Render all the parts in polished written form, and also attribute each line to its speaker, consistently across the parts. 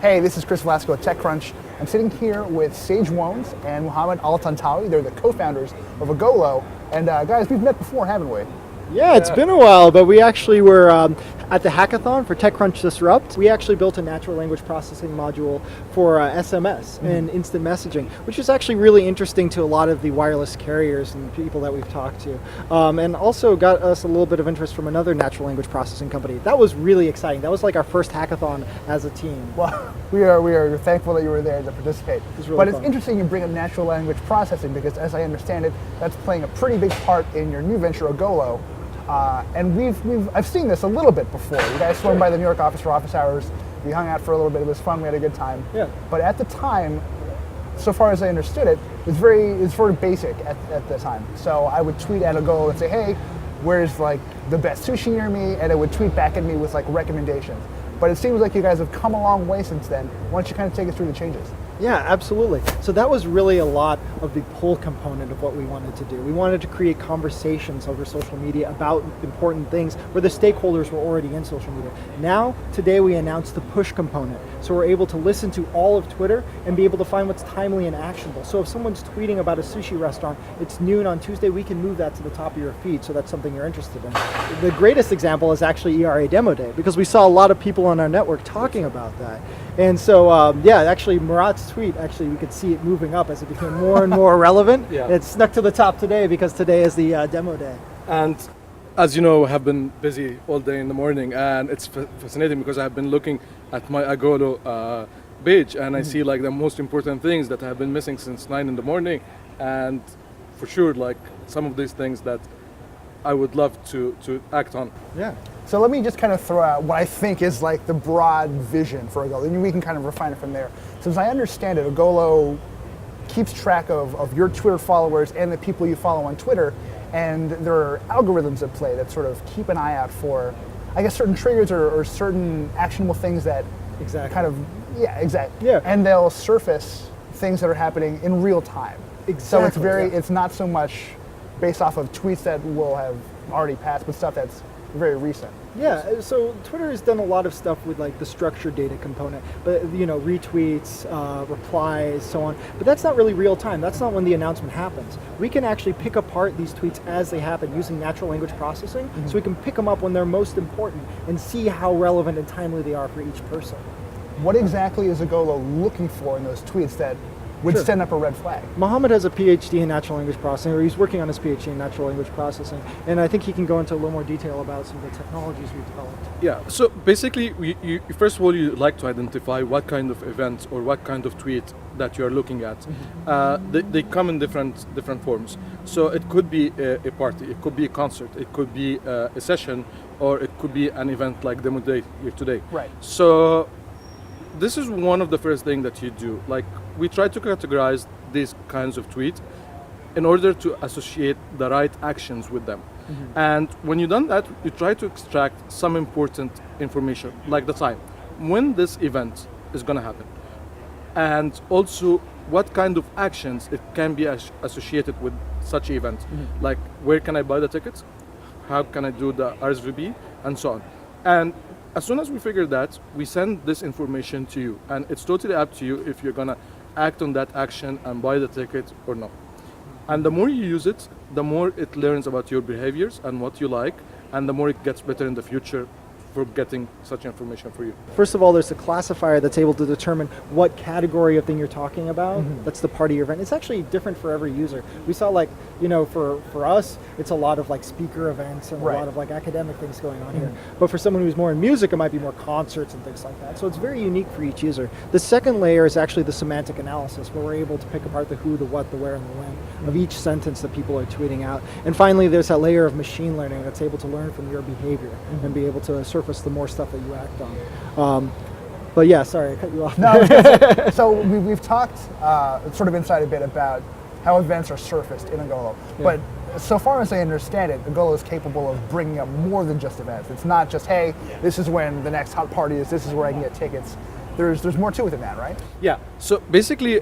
Speaker 1: Hey, this is Chris Velasco at TechCrunch. I'm sitting here with Sage Wones and Mohammed Al-Tantawi. They're the co-founders of Agolo. And guys, we've met before, haven't we?
Speaker 2: Yeah, it's been a while, but we actually were at the hackathon for TechCrunch Disrupt. We actually built a natural language processing module for SMS and instant messaging, which is actually really interesting to a lot of the wireless carriers and people that we've talked to. And also got us a little bit of interest from another natural language processing company. That was really exciting. That was like our first hackathon as a team.
Speaker 1: Well, we are thankful that you were there to participate.
Speaker 2: Really
Speaker 1: it's interesting you bring up natural language processing because, as I understand it, that's playing a pretty big part in your new venture, Agolo. And I've seen this a little bit before. You guys swung by the New York office for office hours. We hung out for a little bit. It was fun. We had a good time.
Speaker 2: Yeah.
Speaker 1: But at the time, so far as I understood it, it's very basic at the time. So I would tweet at Agolo and say, hey, where's like the best sushi near me? And it would tweet back at me with like recommendations. But it seems like you guys have come a long way since then. Why don't you kind of take us through the changes?
Speaker 2: Yeah, absolutely. So that was really a lot of the pull component of what we wanted to do. We wanted to create conversations over social media about important things where the stakeholders were already in social media. Now, today we announced the push component. So we're able to listen to all of Twitter and be able to find what's timely and actionable. So if someone's tweeting about a sushi restaurant, it's noon on Tuesday, we can move that to the top of your feed so that's something you're interested in. The greatest example is actually ERA Demo Day because we saw a lot of people on our network talking about that. And so, yeah, actually Murat's tweet, actually we could see it moving up as it became more and more relevant.
Speaker 3: Yeah.
Speaker 2: It snuck to the top today because today is the demo day.
Speaker 3: And as you know, I have been busy all day in the morning, and it's fascinating because I have been looking at my Agolo page, and I see like the most important things that I have been missing since 9 in the morning, and for sure, like some of these things that I would love to act on.
Speaker 2: Yeah.
Speaker 1: So let me just kind of throw out what I think is like the broad vision for Agolo, and we can kind of refine it from there. So as I understand it, Agolo keeps track of your Twitter followers and the people you follow on Twitter, and there are algorithms at play that sort of keep an eye out for, I guess, certain triggers or certain actionable things that kind of, exactly.
Speaker 2: Yeah.
Speaker 1: And they'll surface things that are happening in real time.
Speaker 2: Exactly.
Speaker 1: So it's not so much based off of tweets that will have already passed, but stuff that's very recent.
Speaker 2: Yeah, so Twitter has done a lot of stuff with like the structured data component, but you know, retweets, replies, so on. But that's not really real time. That's not when the announcement happens. We can actually pick apart these tweets as they happen using natural language processing, so we can pick them up when they're most important and see how relevant and timely they are for each person.
Speaker 1: What exactly is Agolo looking for in those tweets that would send up a red flag?
Speaker 2: Mohammed has a PhD in natural language processing, or he's working on his PhD in natural language processing, and I think he can go into a little more detail about some of the technologies we've developed.
Speaker 3: Yeah, so basically, you first of all, you like to identify what kind of events or what kind of tweet that you're looking at. They come in different forms. So it could be a party, it could be a concert, it could be a session, or it could be an event like Demo Day here today.
Speaker 1: Right.
Speaker 3: So this is one of the first things that you do. Like, we try to categorize these kinds of tweets in order to associate the right actions with them. And when you've done that, you try to extract some important information, like the time, when this event is going to happen, and also what kind of actions it can be associated with such event, like where can I buy the tickets, how can I do the RSVP, and so on. And as soon as we figure that, we send this information to you, and it's totally up to you if you're gonna act on that action and buy the ticket or not. And the more you use it, the more it learns about your behaviors and what you like, and the more it gets better in the future for getting such information for you.
Speaker 2: First of all, there's a classifier that's able to determine what category of thing you're talking about. That's the part of your event. It's actually different for every user. We saw like, you know, for us, it's a lot of like speaker events and a lot of like academic things going on here. But for someone who's more in music, it might be more concerts and things like that. So it's very unique for each user. The second layer is actually the semantic analysis, where we're able to pick apart the who, the what, the where, and the when of each sentence that people are tweeting out. And finally, there's that layer of machine learning that's able to learn from your behavior and be able to surface the more stuff that you act on. But yeah, sorry, I cut you off.
Speaker 1: No, so we've talked sort of inside a bit about how events are surfaced in Agolo. But so far as I understand it, Agolo is capable of bringing up more than just events. It's not just, hey, this is when the next hot party is, this is where I can get tickets. There's more to it than that, right?
Speaker 3: Yeah, so basically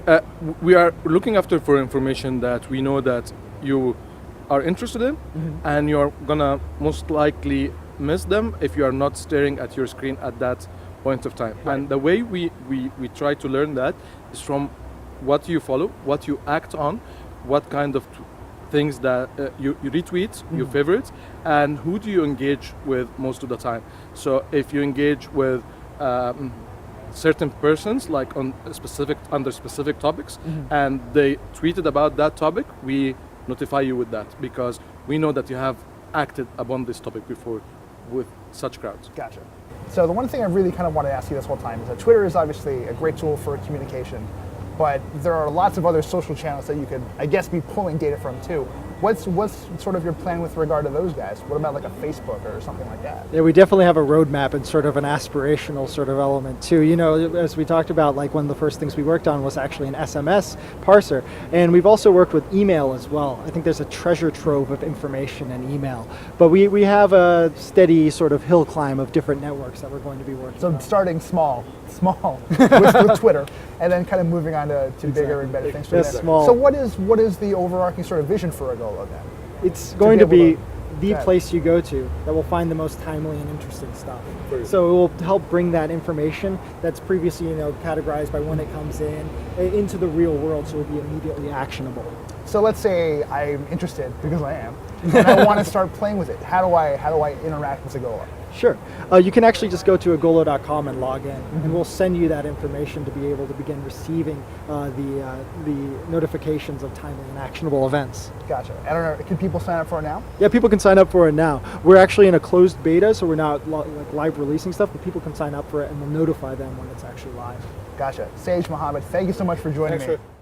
Speaker 3: we are looking after for information that we know that you are interested in, and you're gonna most likely miss them if you are not staring at your screen at that point of time.
Speaker 1: Right.
Speaker 3: And the way we try to learn that is from what you follow, what you act on, what kind of things that you retweet, your favorites, and who do you engage with most of the time. So if you engage with certain persons, like under specific topics, and they tweeted about that topic, we notify you with that because we know that you have acted upon this topic before with such crowds.
Speaker 1: Gotcha. So the one thing I really kind of want to ask you this whole time is that Twitter is obviously a great tool for communication, but there are lots of other social channels that you could, I guess, be pulling data from too. What's sort of your plan with regard to those guys? What about like a Facebook or something like that?
Speaker 2: Yeah, we definitely have a roadmap and sort of an aspirational sort of element too. You know, as we talked about, like one of the first things we worked on was actually an SMS parser, and we've also worked with email as well. I think there's a treasure trove of information in email, but we have a steady sort of hill climb of different networks that we're going to be working on.
Speaker 1: So starting small with Twitter, and then kind of moving on to bigger and better things.
Speaker 2: That's small.
Speaker 1: So what is the overarching sort of vision for Agolo then?
Speaker 2: It's going to be the
Speaker 1: Okay.
Speaker 2: place you go to that will find the most timely and interesting stuff. So it will help bring that information that's previously, categorized by when it comes in into the real world, so it will be immediately actionable.
Speaker 1: So let's say I'm interested, because I am, and I want to start playing with it. How do I interact with Agolo?
Speaker 2: Sure. You can actually just go to agolo.com and log in, and we'll send you that information to be able to begin receiving the notifications of timely and actionable events.
Speaker 1: Gotcha. I don't know, can people sign up for it now?
Speaker 2: Yeah, people can sign up for it now. We're actually in a closed beta, so we're not live releasing stuff, but people can sign up for it, and we'll notify them when it's actually live.
Speaker 1: Gotcha. Sage Mohammed, thank you so much for joining
Speaker 3: Thanks
Speaker 1: me.